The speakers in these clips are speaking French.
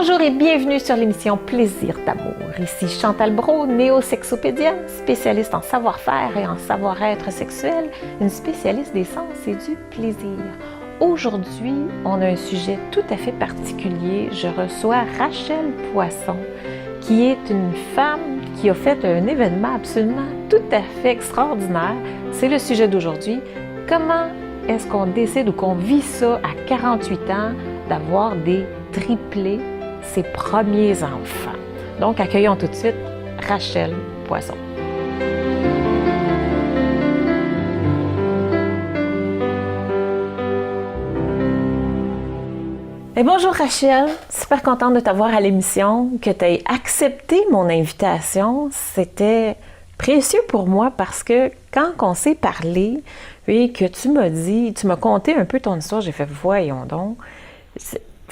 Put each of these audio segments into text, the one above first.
Bonjour et bienvenue sur l'émission Plaisir d'amour. Ici Chantal Brault, néo-sexopédia, spécialiste en savoir-faire et en savoir-être sexuel, une spécialiste des sens et du plaisir. Aujourd'hui, on a un sujet tout à fait particulier. Je reçois Rachel Poisson, qui est une femme qui a fait un événement absolument tout à fait extraordinaire. C'est le sujet d'aujourd'hui. Comment est-ce qu'on décide ou qu'on vit ça à 48 ans, d'avoir des triplés, ses premiers enfants? Donc, accueillons tout de suite Rachel Poisson. Et bonjour Rachel, super contente de t'avoir à l'émission, que tu aies accepté mon invitation. C'était précieux pour moi parce que quand on s'est parlé et que tu m'as conté un peu ton histoire, j'ai fait « voyons donc ».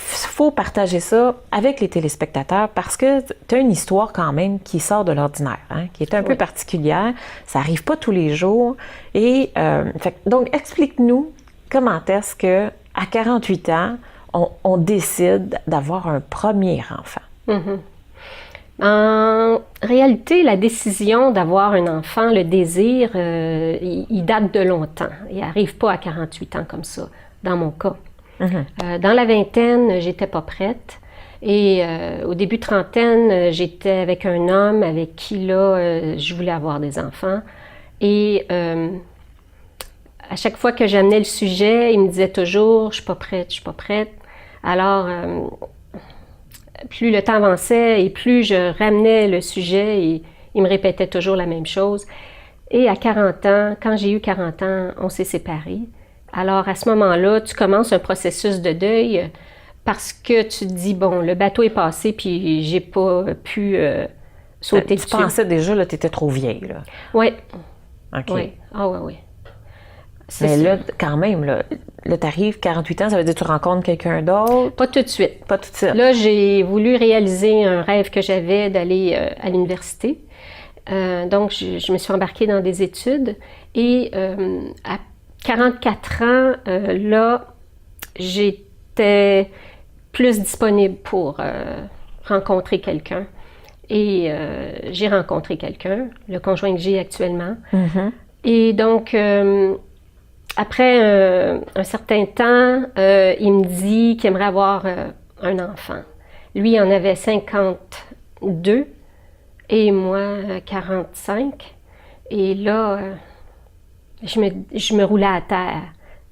Faut partager ça avec les téléspectateurs parce que tu as une histoire quand même qui sort de l'ordinaire, hein, qui est un peu particulière. Ça n'arrive pas tous les jours. Et donc, explique-nous comment est-ce qu'à 48 ans, on décide d'avoir un premier enfant. Mm-hmm. En réalité, la décision d'avoir un enfant, le désir, il date de longtemps. Il n'arrive pas à 48 ans comme ça, dans mon cas. Mm-hmm. Dans la vingtaine, j'étais pas prête. Et au début trentaine, j'étais avec un homme avec qui, là, je voulais avoir des enfants. Et à chaque fois que j'amenais le sujet, il me disait toujours « je suis pas prête, je suis pas prête ». Alors, plus le temps avançait et plus je ramenais le sujet, et il me répétait toujours la même chose. Et à 40 ans, quand j'ai eu 40 ans, on s'est séparés. Alors, à ce moment-là, tu commences un processus de deuil parce que tu te dis, bon, le bateau est passé, puis j'ai pas pu sauter dessus. Tu pensais déjà, là, tu étais trop vieille, là? Oui. OK. Oui. Ah oui, oui. Mais là, quand même, là tu arrives, 48 ans, ça veut dire que tu rencontres quelqu'un d'autre? Pas tout de suite. Pas tout de suite. Là, j'ai voulu réaliser un rêve que j'avais d'aller à l'université. Donc, je me suis embarquée dans des études et à 44 ans, là, j'étais plus disponible pour rencontrer quelqu'un. Et j'ai rencontré quelqu'un, le conjoint que j'ai actuellement. Mm-hmm. Et donc, après un certain temps, il me dit qu'il aimerait avoir un enfant. Lui, il en avait 52 et moi, 45. Et là, je me roulais à terre.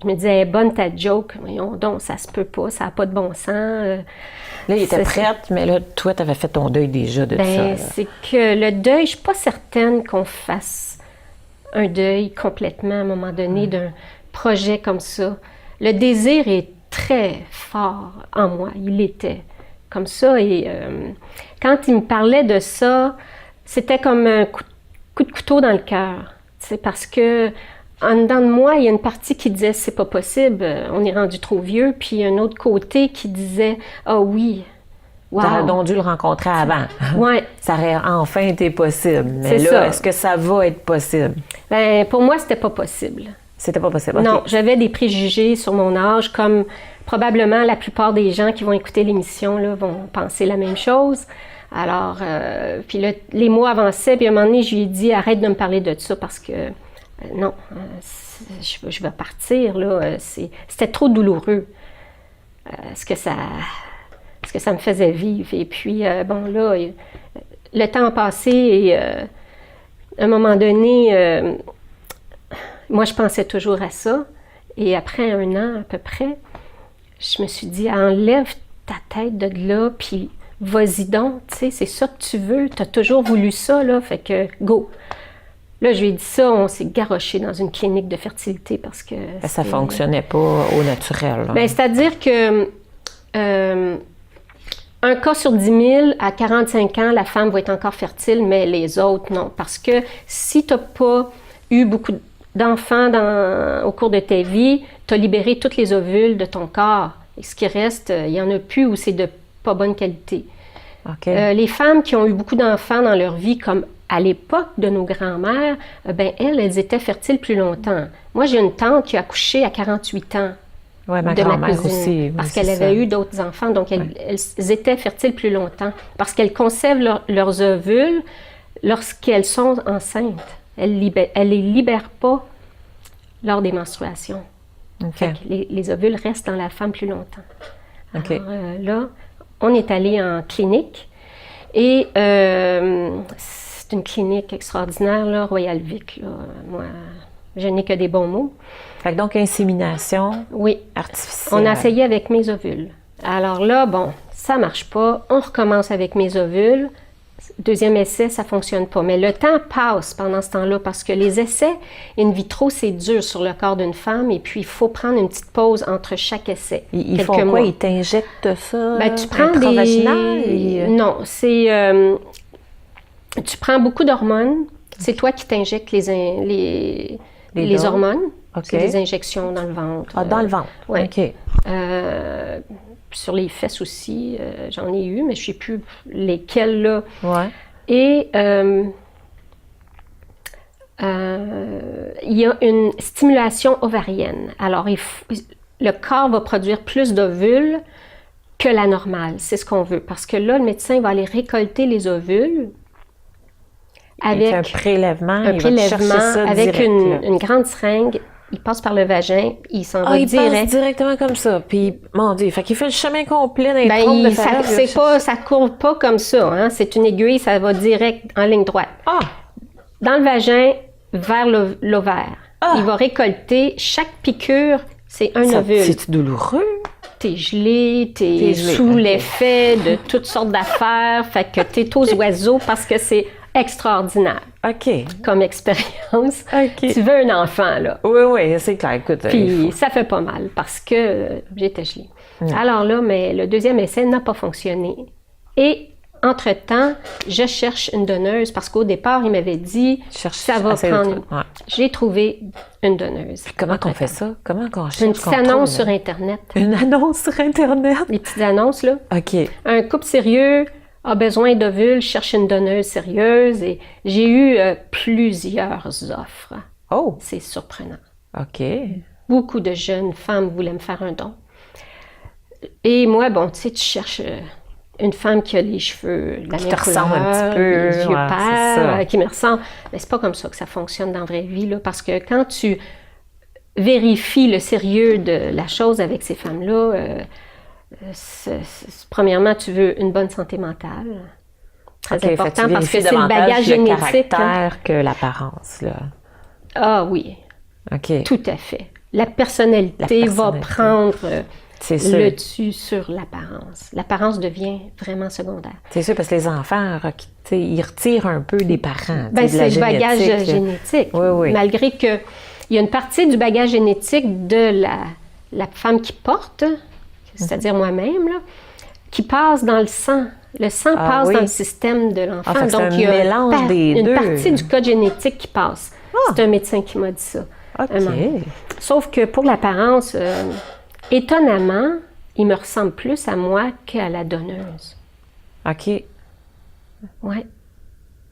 Je me disais, bonne ta joke, voyons donc, ça se peut pas, ça n'a pas de bon sens. Là, il était prête, mais là, toi, tu avais fait ton deuil déjà de ça. Là. C'est que le deuil, je ne suis pas certaine qu'on fasse un deuil complètement à un moment donné d'un projet comme ça. Le désir est très fort en moi, il était comme ça. Et quand il me parlait de ça, c'était comme un coup de couteau dans le cœur. C'est parce que en dedans de moi, il y a une partie qui disait c'est pas possible, on est rendu trop vieux, puis un autre côté qui disait ah oui, wow. Tu aurais donc dû le rencontrer avant. Ouais. Ça aurait enfin été possible. Mais c'est là, ça. Est-ce que ça va être possible? Ben, pour moi, c'était pas possible. C'était pas possible. Okay. Non, j'avais des préjugés sur mon âge, comme probablement la plupart des gens qui vont écouter l'émission là, vont penser la même chose. Alors, puis là, les mois avançaient, puis à un moment donné, je lui ai dit arrête de me parler de ça parce que non, je vais partir, là. C'était trop douloureux ce que ça me faisait vivre. Et puis, bon, là, le temps a passé et à un moment donné, moi, je pensais toujours à ça. Et après 1 an à peu près, je me suis dit, enlève ta tête de là, puis vas-y donc, tu sais, c'est ça que tu veux. Tu as toujours voulu ça, là, fait que go. Là, je lui ai dit ça, on s'est garoché dans une clinique de fertilité parce que... Ça ne fonctionnait pas au naturel. Bien, c'est-à-dire que un cas sur 10 000, à 45 ans, la femme va être encore fertile, mais les autres, non. Parce que si tu n'as pas eu beaucoup d'enfants au cours de ta vie, tu as libéré tous les ovules de ton corps. Et ce qui reste, il n'y en a plus ou c'est de pas bonne qualité. Okay. Les femmes qui ont eu beaucoup d'enfants dans leur vie, comme à l'époque de nos grands-mères, ben elles étaient fertiles plus longtemps. Moi, j'ai une tante qui a accouché à 48 ans. Ouais, ma de ma grand-mère cousine. aussi. Oui, Parce c'est qu'elle ça. avait eu d'autres enfants, donc elles étaient fertiles plus longtemps. Parce qu'elles conservent leurs ovules lorsqu'elles sont enceintes. Elles les libèrent pas lors des menstruations. OK. Fait que les ovules restent dans la femme plus longtemps. OK. Alors là, on est allé en clinique et c'est une clinique extraordinaire, là, Royal Vic. Là. Moi, je n'ai que des bons mots. Fait que donc, insémination Oui, artificielle. on a essayé avec mes ovules. Alors là, bon, ça marche pas. On recommence avec mes ovules. Deuxième essai, ça fonctionne pas. Mais le temps passe pendant ce temps-là parce que les essais in vitro, c'est dur sur le corps d'une femme et puis il faut prendre une petite pause entre chaque essai. Ils quelques font quoi? mois. Ils t'injectent ça Ben, tu prends intravaginal des... Non, c'est... tu prends beaucoup d'hormones. C'est toi qui t'injectes les doses? hormones. OK. C'est des injections dans le ventre. Ah, dans le ventre? ouais. OK. Sur les fesses aussi, j'en ai eu, mais je ne sais plus lesquelles, là. Ouais. Et il y a une stimulation ovarienne. Alors, le corps va produire plus d'ovules que la normale. C'est ce qu'on veut. Parce que là, le médecin va aller récolter les ovules Il fait un prélèvement, il va chercher ça avec direct, là. une grande seringue. Il passe par le vagin, il s'en va il direct. passe directement comme ça. Puis, mon Dieu, fait qu'il fait le chemin complet dans les Ben, trompes de fallope. ça court pas comme ça. Hein? C'est une aiguille, ça va direct en ligne droite. Ah! Dans le vagin, vers l'ovaire. Ah! Il va récolter, chaque piqûre, c'est un ovule. C'est douloureux? T'es gelé, T'es gelé, sous ok. l'effet de toutes sortes d'affaires, fait que t'es aux oiseaux parce que c'est extraordinaire OK. comme expérience. OK. Tu veux un enfant, là. Oui, oui, c'est clair. Écoute, il Puis faut- ça fait pas mal parce que j'étais gelée. Mm. Alors là, mais le deuxième essai n'a pas fonctionné. Et entre-temps, je cherche une donneuse parce qu'au départ, il m'avait dit Cherche- ça va essaie de prendre. trouver, ouais. J'ai trouvé une donneuse. Comment qu'on fait ça? Comment qu'on cherche? Une petite qu'on annonce trouve, sur Internet. Une annonce sur Internet? Les petites annonces, là. OK. Un couple sérieux a besoin d'ovules, cherche une donneuse sérieuse. Et j'ai eu plusieurs offres. Oh! C'est surprenant. OK. Beaucoup de jeunes femmes voulaient me faire un don. Et moi, bon, tu sais, tu cherches une femme qui a les cheveux de la Qui même te ressemble un couleur, petit peu, les yeux ouais, c'est pâles, ça. qui me ressemble. Mais c'est pas comme ça que ça fonctionne dans la vraie vie, là, parce que quand tu vérifies le sérieux de la chose avec ces femmes-là, premièrement, tu veux une bonne santé mentale. Très OK, fait important tu parce que vérifies c'est le davantage bagage génétique. le hein. caractère que l'apparence, là. Ah oui, OK. tout à fait. La personnalité, La personnalité. va prendre C'est sûr. le dessus sur l'apparence. L'apparence devient vraiment secondaire. C'est sûr, parce que les enfants, tu sais, ils retirent un peu des parents. Ben, tu sais, de la c'est le bagage génétique, là. génétique. Oui, oui. Malgré qu'il y a une partie du bagage génétique de la femme qui porte, c'est-à-dire moi-même, là, qui passe dans le sang. Le sang Ah passe oui. dans le système de l'enfant. Ah, fait que c'est un il y a mélange des une deux. partie du code génétique qui passe. Ah. C'est un médecin qui m'a dit ça. OK. Un moment. Sauf que pour l'apparence, étonnamment, il me ressemble plus à moi qu'à la donneuse. OK. Ouais.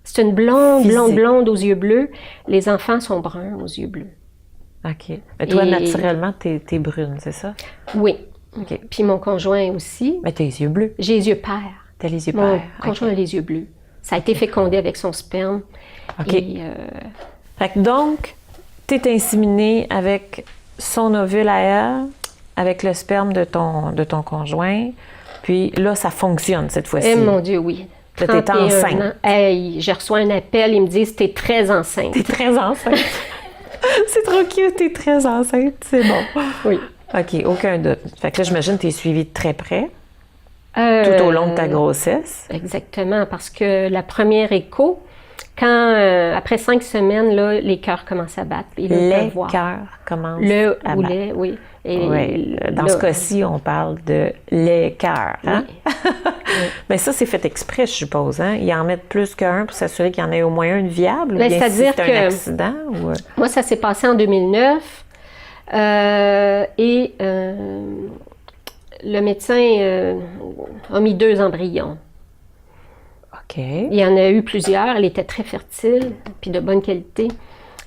C'est une blonde, Physique. blonde aux yeux bleus. Les enfants sont bruns aux yeux bleus. OK. Mais toi, Et- naturellement, t'es brune, c'est ça? Oui. OK. Puis mon conjoint aussi. Mais t'as les yeux bleus. J'ai les yeux pairs. T'as les yeux Mon pairs. conjoint a OK. les yeux bleus. Ça a été fécondé avec son sperme. OK. Et, Fait que donc, t'es inséminée avec son ovule à elle, avec le sperme de ton conjoint. Puis là, ça fonctionne cette fois-ci. eh, mon Dieu, oui. Là, t'es 31 enceinte. ans. Hey, j'ai reçu un appel, ils me disent t'es très enceinte. T'es très enceinte. C'est trop cute, t'es très enceinte, c'est bon. Oui. OK, aucun doute. Fait que là, j'imagine que t'es suivie de très près tout au long de ta grossesse. Exactement, parce que la première écho, quand après 5 semaines, là, les cœurs commencent à battre. Et là, on peut Les voir. cœurs commencent Le à ou battre. les, oui. Et Oui, dans là, ce cas-ci, on parle de les cœurs. Hein? Mais ça, c'est fait exprès, je suppose. Hein? Ils en mettent plus qu'un pour s'assurer qu'il y en ait au moins un de viable. Ben, ou bien si c'est-à-dire c'est un que- accident. Ou... Moi, ça s'est passé en 2009. Le médecin a mis 2 embryons. OK. Il y en a eu plusieurs. Elle était très fertile, puis de bonne qualité.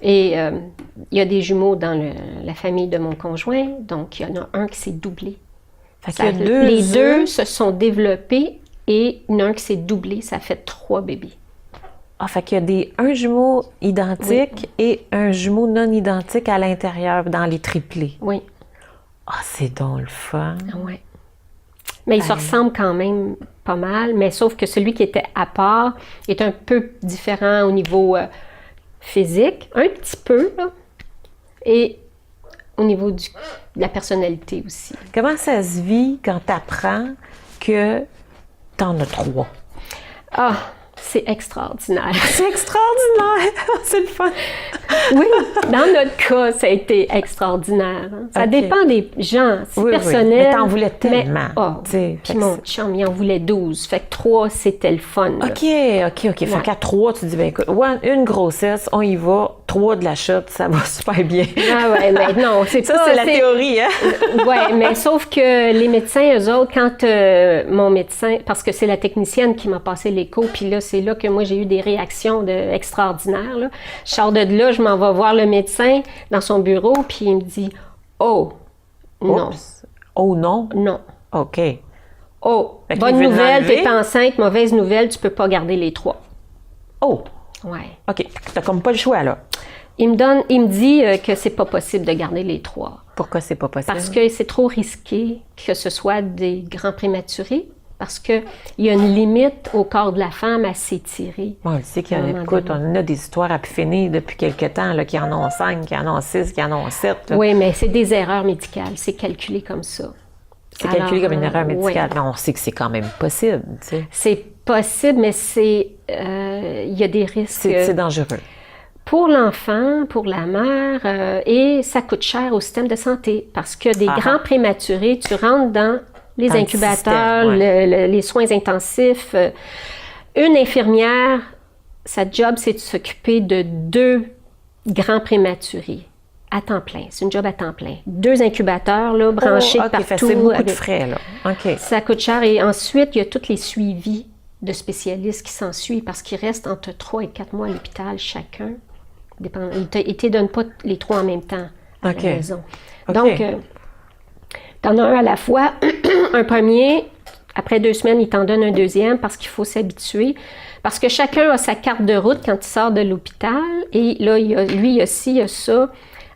Et il y a des jumeaux dans la famille de mon conjoint, donc il y en a un qui s'est doublé. Les deux se sont développés et il y en a un qui s'est doublé, ça fait 3 bébés. Ah, fait qu'il y a un jumeau identique et un jumeau non identique à l'intérieur, dans les triplés. Oui. Ah, c'est donc le fun. Oui. Mais ils se ressemblent quand même pas mal, mais sauf que celui qui était à part est un peu différent au niveau physique, un petit peu, là, et au niveau de la personnalité aussi. Comment ça se vit quand tu apprends que tu en as 3? Ah, c'est extraordinaire. C'est extraordinaire! C'est le fun! Oui, dans notre cas, ça a été extraordinaire. Hein. Ça dépend des gens, c'est personnel. Oui. Mais t'en voulais tellement. Puis mon chum, il en voulait 12. Fait que 3, c'était le fun. Là. OK. Fait qu'à 3, tu dis, ben écoute, une grossesse, on y va. 3 de la shot, ça va super bien. Ah ouais, mais non, c'est ça, c'est la théorie, hein? Oui, mais sauf que les médecins, eux autres, quand mon médecin, parce que c'est la technicienne qui m'a passé l'écho, puis là, c'est là que moi, j'ai eu des réactions extraordinaires. Là. Je sors de là, je m'en vais voir le médecin dans son bureau, puis il me dit « Oh, non. » Oh, non? Non. OK. Oh, bonne nouvelle, t'es enceinte, mauvaise nouvelle, tu peux pas garder les 3. Oh! Ouais. OK. T'as comme pas le choix, là. Il me dit que c'est pas possible de garder les 3. Pourquoi c'est pas possible? Parce que c'est trop risqué que ce soit des grands prématurés, parce qu'il y a une limite au corps de la femme à s'étirer. On le sait qu'il y en a, écoute, on a des histoires à pu finir depuis quelque temps, là, qui en ont 5, qui en ont 6, qui en ont 7. Oui, mais c'est des erreurs médicales, c'est calculé comme ça. C'est calculé comme une erreur médicale, mais on sait que c'est quand même possible, tu sais. C'est possible, mais il y a des risques. C'est dangereux. Pour l'enfant, pour la mère, et ça coûte cher au système de santé, parce que des grands prématurés, tu rentres dans les incubateurs, les soins intensifs. Une infirmière, sa job, c'est de s'occuper de 2 grands prématurés. À temps plein, c'est une job à temps plein. 2 incubateurs là, branchés partout. C'est beaucoup de frais, là. OK. Ça coûte cher. Et ensuite, il y a tous les suivis de spécialistes qui s'en suivent parce qu'ils restent entre 3 et 4 mois à l'hôpital chacun. Ils ne te donnent pas les 3 en même temps à la maison. Donc, tu en as un à la fois. Un premier, après 2 semaines, il t'en donne un deuxième parce qu'il faut s'habituer. Parce que chacun a sa carte de route quand il sort de l'hôpital. Et là, il y a ci, il y a ça.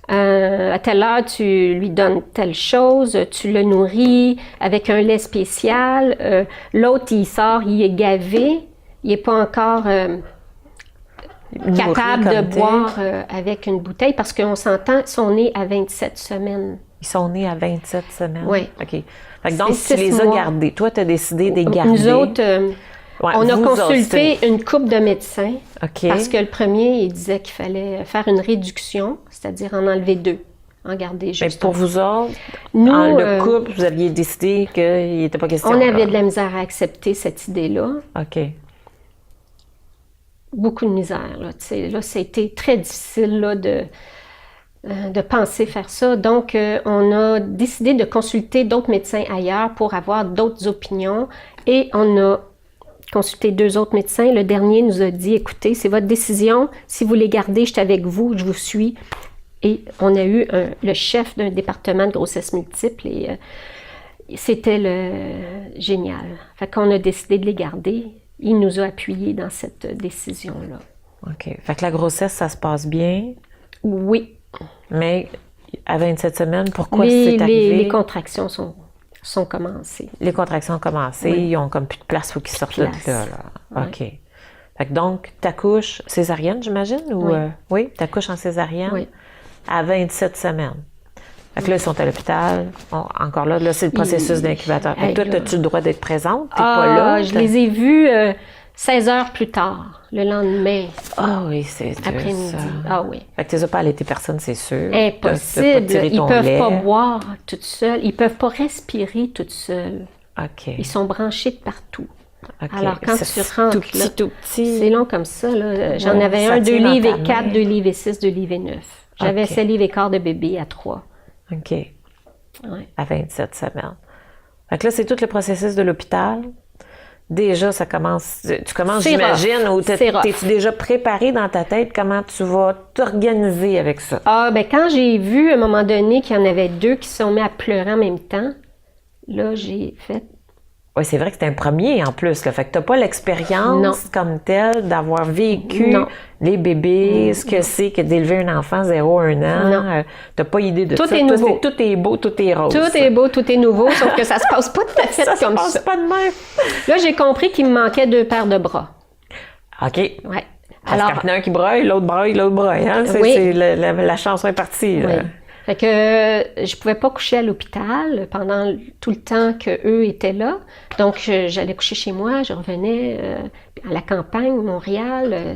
À telle heure, tu lui donnes telle chose, tu le nourris avec un lait spécial. L'autre, il sort, il est gavé, il n'est pas encore capable de boire avec une bouteille parce qu'on s'entend, ils sont nés à 27 semaines. Ils sont nés à 27 semaines? Oui. OK. Fait que donc, tu les as gardés. Toi, tu as décidé de les garder. Nous autres, on a consulté une couple de médecins parce que le premier, il disait qu'il fallait faire une réduction, c'est-à-dire en enlever 2, en garder juste. Mais pour vous autres, nous, le couple, vous aviez décidé qu'il n'était pas question. On avait de la misère à accepter cette idée-là. OK. Beaucoup de misère. Là, ça a été très difficile là, de penser faire ça. Donc, on a décidé de consulter d'autres médecins ailleurs pour avoir d'autres opinions et on a consulté 2 autres médecins. Le dernier nous a dit, écoutez, c'est votre décision. Si vous les gardez, je suis avec vous, je vous suis. Et on a eu le chef d'un département de grossesse multiple et c'était génial. Fait qu'on a décidé de les garder. Il nous a appuyés dans cette décision-là. OK. Fait que la grossesse, ça se passe bien? Oui. Mais à 27 semaines, pourquoi c'est arrivé? Les contractions sont commencées. Les contractions ont commencé, ils ont comme plus de place, il faut qu'ils sortent de là. OK. Fait que donc, t'accouches césarienne, j'imagine? Oui, t'accouches en césarienne à 27 semaines. Fait que là, ils sont à l'hôpital. Encore là, c'est le processus d'incubateur. Fait que toi, as-tu le droit d'être présente? T'es pas là? Je les ai vus 16 heures plus tard, le lendemain. Ah oui, c'est après-midi. Ah oui. Fait que tu n'as pas allaité personne, c'est sûr. Impossible. Ils ne peuvent pas boire toutes seules. Ils ne peuvent pas respirer toutes seules. OK. Ils sont branchés de partout. Okay. Alors, quand tu rentres, tout petit. C'est long comme ça. Là. J'en avais un, 2 livres et 4, 2 livres et 6, 2 livres et 9. J'avais 7 livres et quart de bébé à 3. OK. À 27 semaines. Fait que là, c'est tout le processus de l'hôpital. déjà, ça commence... Tu commences, C'est j'imagine, rough. ou C'est rough. t'es-tu déjà préparé dans ta tête comment tu vas t'organiser avec ça? Ah, ben quand j'ai vu à un moment donné qu'il y en avait 2 qui se sont mis à pleurer en même temps, là, j'ai fait... Oui, c'est vrai que c'était un premier en plus, là. Fait que t'as pas Non. l'expérience comme telle d'avoir vécu Non. les bébés, ce que c'est que d'élever un enfant 0-1 an. Non. T'as pas idée de Tout ça. est Toi, nouveau. tout est beau, tout est rose. Tout est beau, tout est nouveau, sauf que ça se passe pas tout à fait Ça se comme passe ça. pas de même. Là, j'ai compris qu'il me manquait 2 paires de bras. OK. Ouais. Parce Alors, qu'il y en a un qui broye, l'autre broye, l'autre broye. Hein? Oui. C'est la chanson est partie. oui. Là. Fait que je pouvais pas coucher à l'hôpital pendant tout le temps qu'eux étaient là. Donc, j'allais coucher chez moi, je revenais à la campagne, Montréal.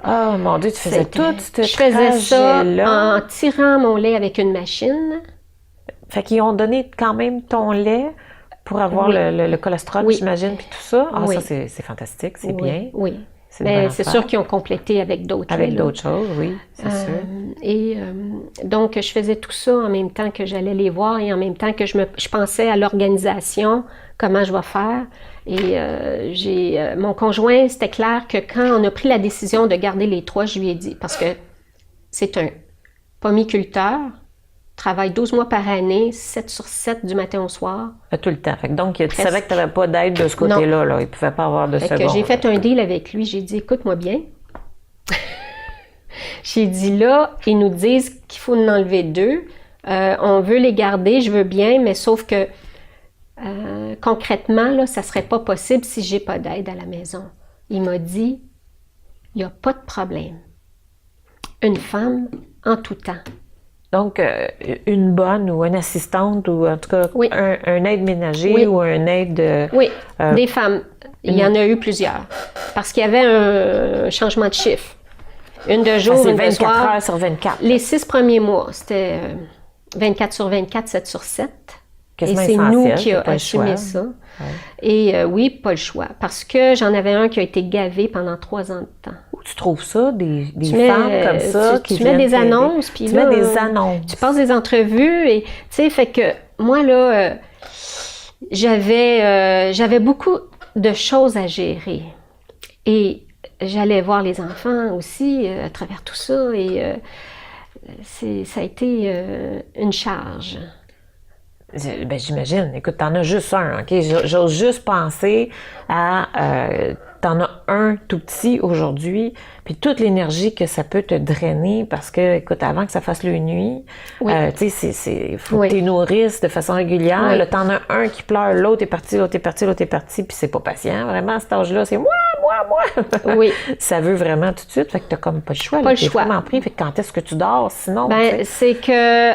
Oh mon Dieu, tu faisais tout ce Je faisais ça trajet-là. en tirant mon lait avec une machine. Fait qu'ils ont donné quand même ton lait pour avoir Oui. le cholestérol, Oui. j'imagine, puis tout ça. Ah, Oui. ça, c'est fantastique, c'est Oui, bien. oui. C'est une Mais bonne c'est affaire. sûr qu'ils ont complété avec d'autres. Avec laits, là. d'autres choses, oui, c'est sûr. Et donc, je faisais tout ça en même temps que j'allais les voir et en même temps que je pensais à l'organisation, comment je vais faire. Et mon conjoint, c'était clair que quand on a pris la décision de garder les 3, je lui ai dit, parce que c'est un pomiculteur, travaille 12 mois par année, 7 sur 7 du matin au soir. Tout le temps. Fait que donc, tu Presque. savais que tu n'avais pas d'aide de ce côté-là. Là. Il ne pouvait pas avoir de Fait que second. j'ai fait un deal avec lui. J'ai dit, écoute-moi bien. J'ai dit, là, ils nous disent qu'il faut en enlever 2. On veut les garder, je veux bien, mais sauf que concrètement, là, ça ne serait pas possible si j'ai pas d'aide à la maison. Il m'a dit, il n'y a pas de problème. Une femme en tout temps. Donc, une bonne ou une assistante ou en tout cas Oui. un aide ménager Oui. ou un aide... Oui, des femmes. Il y en a eu plusieurs. Parce qu'il y avait un changement de chiffre. Une de jour, c'est une de 24 soir. heures sur 24. Les 6 premiers mois, c'était 24 sur 24, 7 sur 7. Quasiment Et c'est essentiel, nous qui t'as avons pas le assumé choix. ça. Ouais. Et oui, pas le choix. Parce que j'en avais un qui a été gavé pendant 3 ans de temps. Où tu trouves ça, des Tu mets, femmes comme ça tu qui mets viennent des t'aider? annonces, puis Tu là, mets des annonces. tu passes des entrevues et tu sais, fait que moi là, j'avais beaucoup de choses à gérer et j'allais voir les enfants aussi à travers tout ça et ça a été une charge. Ben, j'imagine. Écoute, t'en as juste un, OK? J'ose juste penser à... t'en as un tout petit aujourd'hui, puis toute l'énergie que ça peut te drainer parce que, écoute, avant que ça fasse le nuit, Oui. tu sais, il faut Oui. que tu nourrisses de façon régulière. Oui. Là, t'en as un qui pleure, l'autre est parti, l'autre est parti, l'autre est parti, puis c'est pas patient. Vraiment, à cet âge-là, c'est moi. Oui. Ça veut vraiment tout de suite, fait que t'as comme pas le choix. Pas le T'es choix. vraiment pris, fait que quand est-ce que tu dors, sinon? tu Ben, sais? c'est que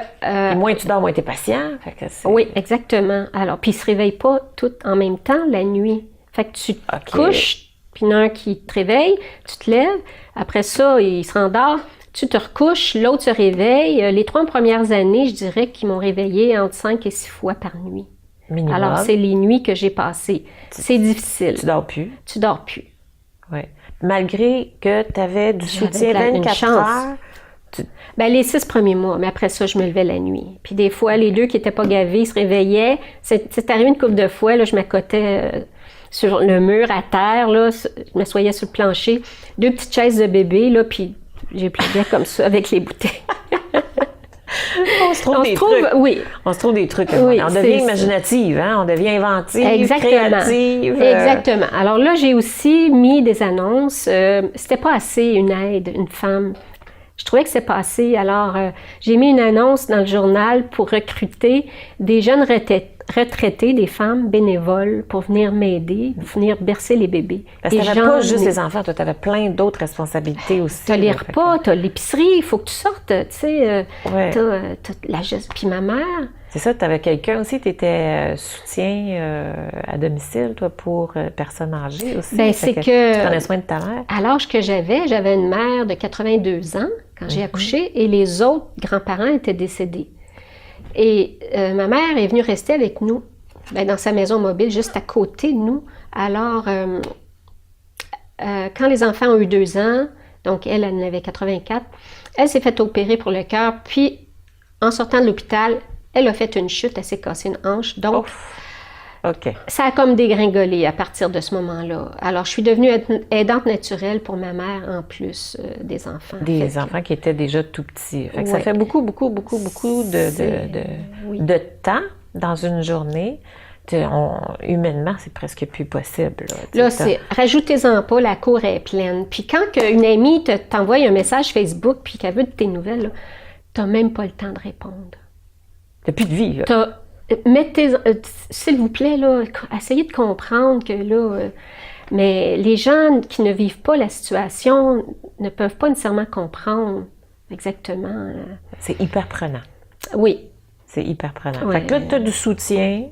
Puis moins tu dors, moins t'es patient. Fait que c'est... oui, exactement. Alors, puis ils se réveillent pas tous en même temps la nuit. Fait que tu te OK. couches, puis il y en a un qui te réveille, tu te lèves. Après ça, il se rendort, tu te recouches, l'autre se réveille. Les 3 premières années, je dirais qu'ils m'ont réveillée entre 5 et 6 fois par nuit. Minimum. Alors, c'est les nuits que j'ai passées. C'est difficile. Tu dors plus. Tu dors plus. Oui. Malgré que tu avais du J'avais soutien une 24 chance. heures. Ben, les 6 premiers mois, mais après ça, je me levais la nuit. Puis des fois, les 2 qui n'étaient pas gavés, ils se réveillaient. C'est arrivé une couple de fois, là, je m'accotais sur le mur à terre, là, je m'assoyais sur le plancher, 2 petites chaises de bébé, là, puis j'ai plié comme ça avec les bouteilles. On se trouve des trucs. Oui, On se trouve des trucs. Oui, on c'est devient ça. imaginative, hein? On devient inventive, exactement. créative. Exactement. Alors là, j'ai aussi mis des annonces. C'était pas assez une aide, une femme. Je trouvais que c'est pas assez. Alors, j'ai mis une annonce dans le journal pour recruter des jeunes retraités, des femmes bénévoles pour venir m'aider, pour venir bercer les bébés. Parce que Des tu gens pas juste nés. les enfants, toi, tu avais plein d'autres responsabilités aussi. T'as les là, fait que- repas, t'as l'épicerie, il faut que tu sortes, tu sais. Ouais. T'as la geste. Puis ma mère, C'est ça, tu avais quelqu'un aussi, tu étais soutien à domicile, toi, pour personnes âgées aussi. ben, Fait c'est que tu prenais soin de ta mère. à l'âge que j'avais une mère de 82 ans quand j'ai accouché et les autres grands-parents étaient décédés. Et ma mère est venue rester avec nous dans sa maison mobile juste à côté de nous. Alors, quand les enfants ont eu 2 ans, donc elle en avait 84, elle s'est fait opérer pour le cœur, puis en sortant de l'hôpital, elle a fait une chute, elle s'est cassée une hanche. Donc, OK. Ça a comme dégringolé à partir de ce moment-là. Alors, je suis devenue aidante naturelle pour ma mère en plus des enfants. Des enfants qui étaient déjà tout petits. Fait que ça Ouais. fait beaucoup Oui. de temps dans une journée. Humainement, c'est presque plus possible. Là, rajoutez-en pas, la cour est pleine. Puis quand une amie t'envoie un message Facebook puis qu'elle veut de tes nouvelles, t'as même pas le temps de répondre. T'as plus de vie, là. S'il vous plaît, là, essayez de comprendre que là... mais les gens qui ne vivent pas la situation ne peuvent pas nécessairement comprendre exactement. C'est hyper prenant. Oui. C'est hyper prenant. Ouais. Fait que là, t'as du soutien.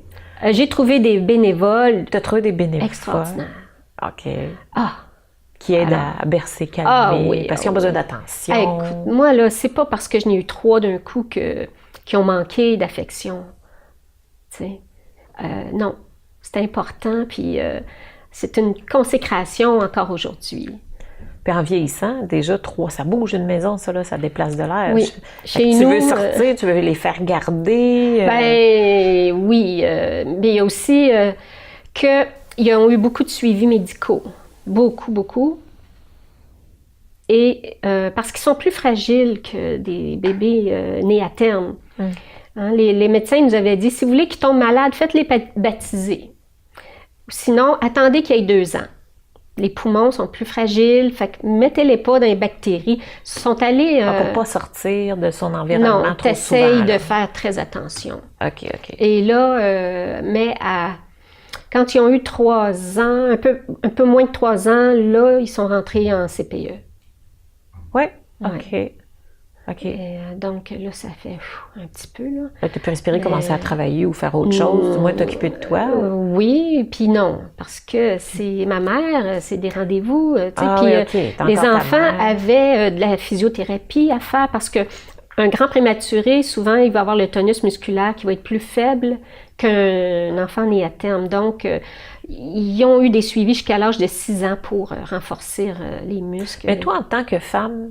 J'ai trouvé des bénévoles. T'as trouvé des bénévoles. Extraordinaires. OK. Ah! Qui aident à bercer, calmer, oui, parce qu'ils ont besoin d'attention. Écoute, moi, là, c'est pas parce que je n'ai eu 3 d'un coup qui ont manqué d'affection. Tu sais. Non, c'est important, puis c'est une consécration encore aujourd'hui. Puis en vieillissant, déjà, 3, ça bouge une maison, ça, là, ça déplace de l'air. Oui. Tu veux sortir, tu veux les faire garder. Ben oui, mais il y a aussi qu'ils ont eu beaucoup de suivis médicaux. Beaucoup. Et parce qu'ils sont plus fragiles que des bébés nés à terme. Hein, les médecins nous avaient dit, si vous voulez qu'ils tombent malades, faites-les baptiser. Sinon, attendez qu'il y ait 2 ans. Les poumons sont plus fragiles, fait que mettez-les pas dans les bactéries. Ils sont allés... pour pas sortir de son environnement non, trop souvent. t'essayes de faire très attention. OK. Et là, quand ils ont eu 3 ans, un peu moins de 3 ans, là, ils sont rentrés en CPE. Oui, Ouais. OK. Et, donc là, ça fait un petit peu, là. Tu as pu respirer, commencer à travailler ou faire autre chose, du moins t'occuper de toi? Oui, puis non, parce que c'est ma mère, c'est des rendez-vous, tu sais, Ah puis oui, OK. les enfants avaient de la physiothérapie à faire parce que un grand prématuré, souvent, il va avoir le tonus musculaire qui va être plus faible qu'un enfant né à terme. Donc, ils ont eu des suivis jusqu'à l'âge de 6 ans pour renforcer les muscles. Mais toi, en tant que femme,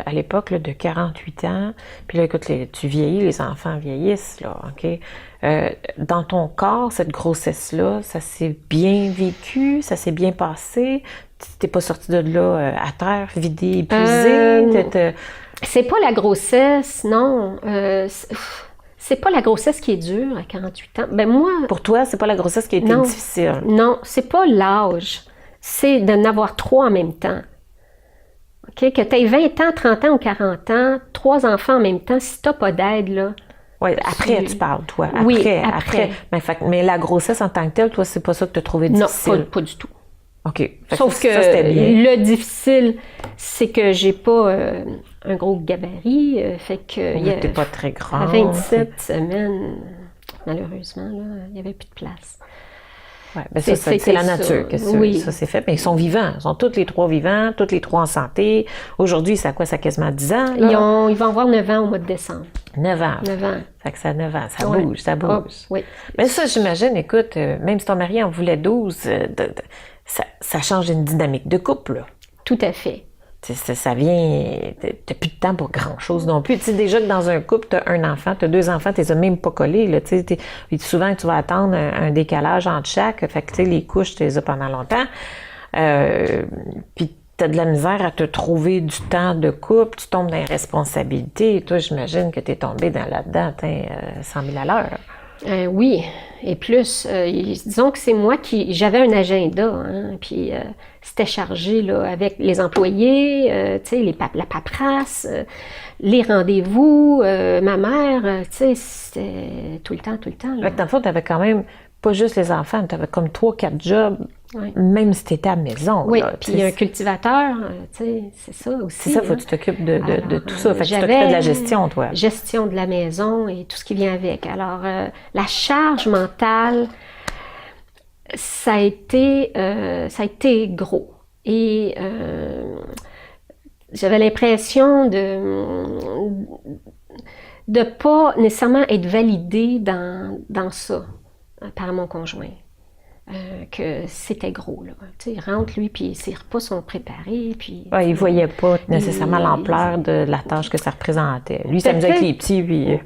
à l'époque, là, de 48 ans, puis là, écoute, tu vieillis, les enfants vieillissent, là, OK? Dans ton corps, cette grossesse-là, ça s'est bien vécu, ça s'est bien passé? Tu t'es pas sortie de là à terre, vidée, épuisée? C'est pas la grossesse, non. C'est pas la grossesse qui est dure à 48 ans. Ben moi... Pour toi, c'est pas la grossesse qui a été difficile? Non, c'est pas l'âge. C'est de n'avoir 3 en même temps. OK? Que tu aies 20 ans, 30 ans ou 40 ans, 3 enfants en même temps, si t'as pas d'aide, là... Oui, après, tu parles, toi. Après, oui, après. Mais la grossesse en tant que telle, toi, c'est pas ça que tu as trouvé difficile? Non, pas du tout. OK. Sauf que ça, c'était bien. le difficile, c'est que j'ai pas un gros gabarit. Fait que t'es pas très grande. À 27 semaines, malheureusement, là, il n'y avait plus de place. Ouais, ben c'est la nature que ça s'est fait. Mais ils sont vivants. Ils sont tous les 3 vivants, tous les 3 en santé. Aujourd'hui, ça a quoi? Ça a quasiment 10 ans? Là? Ils vont avoir 9 ans au mois de décembre. 9 ans. 9 ans. Fait que ça a 9 ans. Ça Ouais. bouge, ça bouge. Oh, oui. Mais ça, j'imagine, écoute, même si ton mari en voulait 12, ça change une dynamique de couple, là. Tout à fait. Ça vient... T'as plus de temps pour grand-chose non plus. Tu sais, déjà que dans un couple, t'as un enfant, t'as 2 enfants, t'es même pas collés, là. Tu sais, souvent, tu vas attendre un décalage entre chaque. Fait que, tu sais, les couches, tu les as pendant longtemps. Puis t'as de la misère à te trouver du temps de couple, tu tombes dans les responsabilités. Et toi, j'imagine que t'es tombée là-dedans, 100 000 à l'heure. Oui, et plus, disons que c'est moi j'avais un agenda, hein, puis c'était chargé là, avec les employés, tu sais, la paperasse, les rendez-vous, ma mère, tu sais, c'était tout le temps. Là. Fait que dans le fond, t'avais quand même pas juste les enfants, t'avais comme 3-4 jobs, même si t'étais à la maison. Oui, là, puis un cultivateur, tu sais, c'est ça aussi. C'est ça, faut que tu t'occupes de tout ça. Fait que tu t'occupais de la gestion, toi. Gestion de la maison et tout ce qui vient avec. Alors, la charge mentale, ça a été gros. Et j'avais l'impression de pas nécessairement être validée dans ça par mon conjoint. Que c'était gros, là. Tu sais, il rentre, lui, puis ses repas sont préparés, puis... Ouais, il voyait pas nécessairement l'ampleur de la tâche que ça représentait. Lui, ça me disait avec les petits, puis...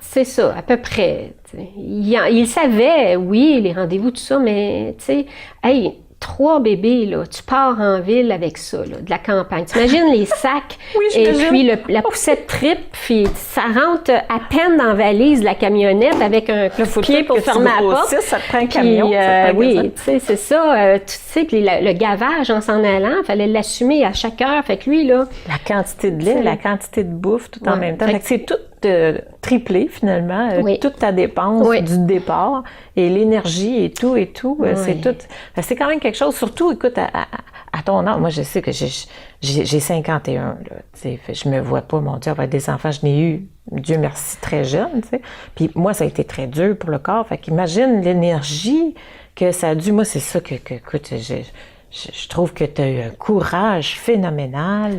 C'est ça, à peu près. Il savait, oui, les rendez-vous, tout ça, mais tu sais, hey, 3 bébés, là, tu pars en ville avec ça, là, de la campagne. T'imagines les sacs, oui, et puis la poussette tripe, puis ça rentre à peine dans la valise de la camionnette avec un pied pour fermer la porte. Ça te prend un camion. Oui, tu sais, c'est ça. Tu sais que le gavage en s'en allant, il fallait l'assumer à chaque heure. Fait que lui, là... La quantité de lait, la quantité de bouffe, tout en même temps. Fait que c'est tout triplé, finalement, toute ta dépense du départ, et l'énergie et tout, c'est tout. C'est quand même quelque chose, surtout, écoute, à ton âge, moi, je sais que j'ai 51, là, tu sais, je me vois pas, mon Dieu, avoir des enfants, je n'ai eu, Dieu merci, très jeune, tu sais. Puis moi, ça a été très dur pour le corps, fait qu'imagine l'énergie que ça a dû, moi, c'est ça écoute, je trouve que tu as eu un courage phénoménal.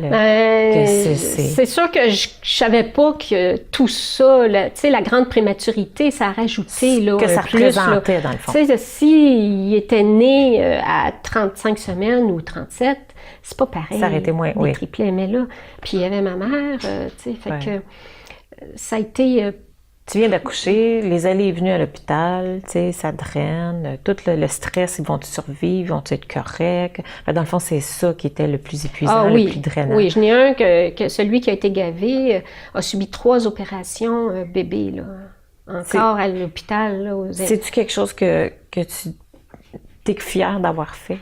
C'est sûr que je savais pas que tout ça, tu sais, la grande prématurité, ça a rajouté là, que ça plus, représentait, dans le fond. Tu sais, s'il était né à 35 semaines ou 37, c'est pas pareil. Ça aurait été moins, oui. Triplés, mais là, puis il y avait ma mère, tu sais, fait que ça a été... Tu viens d'accoucher, les allées et venues à l'hôpital, tu sais, ça draine, tout le stress, ils vont-tu survivre, vont-tu être corrects? Dans le fond, c'est ça qui était le plus épuisant, le plus drainant. Oui, j'en ai un que celui qui a été gavé a subi 3 opérations bébé, là, encore à l'hôpital. Là, c'est-tu quelque chose que tu es fière d'avoir fait?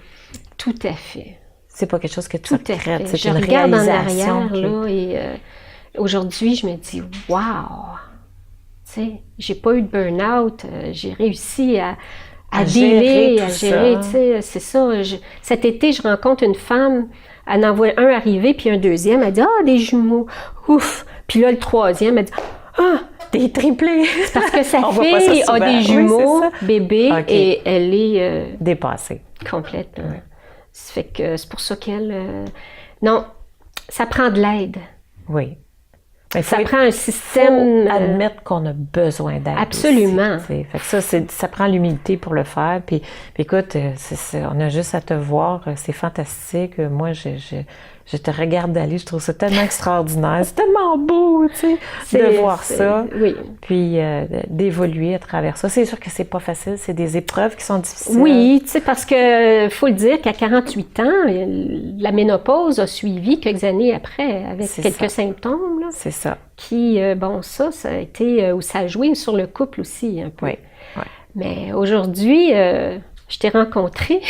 Tout à fait. C'est pas quelque chose que tu regrettes, c'est je une regarde réalisation. En arrière, là, et aujourd'hui, je me dis, wow! Tu sais, j'ai pas eu de burn-out, j'ai réussi à gérer, tu sais, c'est ça. Cet été, je rencontre une femme, elle en voit un arriver, puis un deuxième, elle dit « Ah, des jumeaux! Ouf! » Puis là, le troisième, elle dit « Ah! » Des triplés! C'est parce que sa fille a des jumeaux, bébé, et elle est... dépassée. Complètement. Ouais. Ça fait que c'est pour ça qu'elle... non, ça prend de l'aide. Oui. Ça prend un système... Faut admettre qu'on a besoin d'aide. Absolument. Aussi, fait que ça prend l'humilité pour le faire. Puis écoute, on a juste à te voir. C'est fantastique. Moi, je te regarde aller. Je trouve ça tellement extraordinaire. C'est tellement beau, tu sais, de voir ça. Oui. Puis d'évoluer à travers ça. C'est sûr que c'est pas facile. C'est des épreuves qui sont difficiles. Oui, tu sais, parce que faut le dire qu'à 48 ans, la ménopause a suivi quelques années après, avec quelques symptômes. Là. C'est ça. Qui, bon, ça a été, où ça a joué sur le couple aussi, un peu. Oui. Mais aujourd'hui, je t'ai rencontré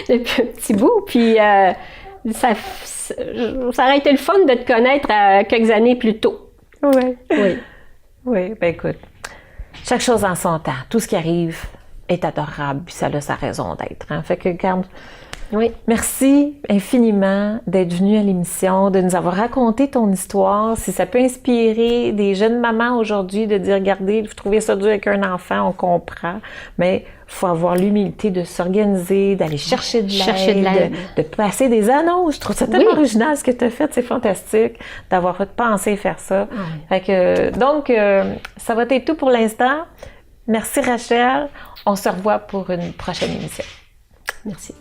depuis un petit bout, puis ça aurait été le fun de te connaître quelques années plus tôt. Oui, ben écoute, chaque chose en son temps. Tout ce qui arrive est adorable, puis ça a sa raison d'être. Hein? Fait que, regarde, merci infiniment d'être venu à l'émission, de nous avoir raconté ton histoire. Si ça peut inspirer des jeunes mamans aujourd'hui de dire, regardez, vous trouvez ça dur avec un enfant, on comprend, mais il faut avoir l'humilité de s'organiser, d'aller chercher de l'aide, de passer des annonces. Je trouve ça tellement original ce que tu as fait, c'est fantastique d'avoir pensé faire ça. Fait que, donc, ça va être tout pour l'instant. Merci Rachel, on se revoit pour une prochaine émission. Merci.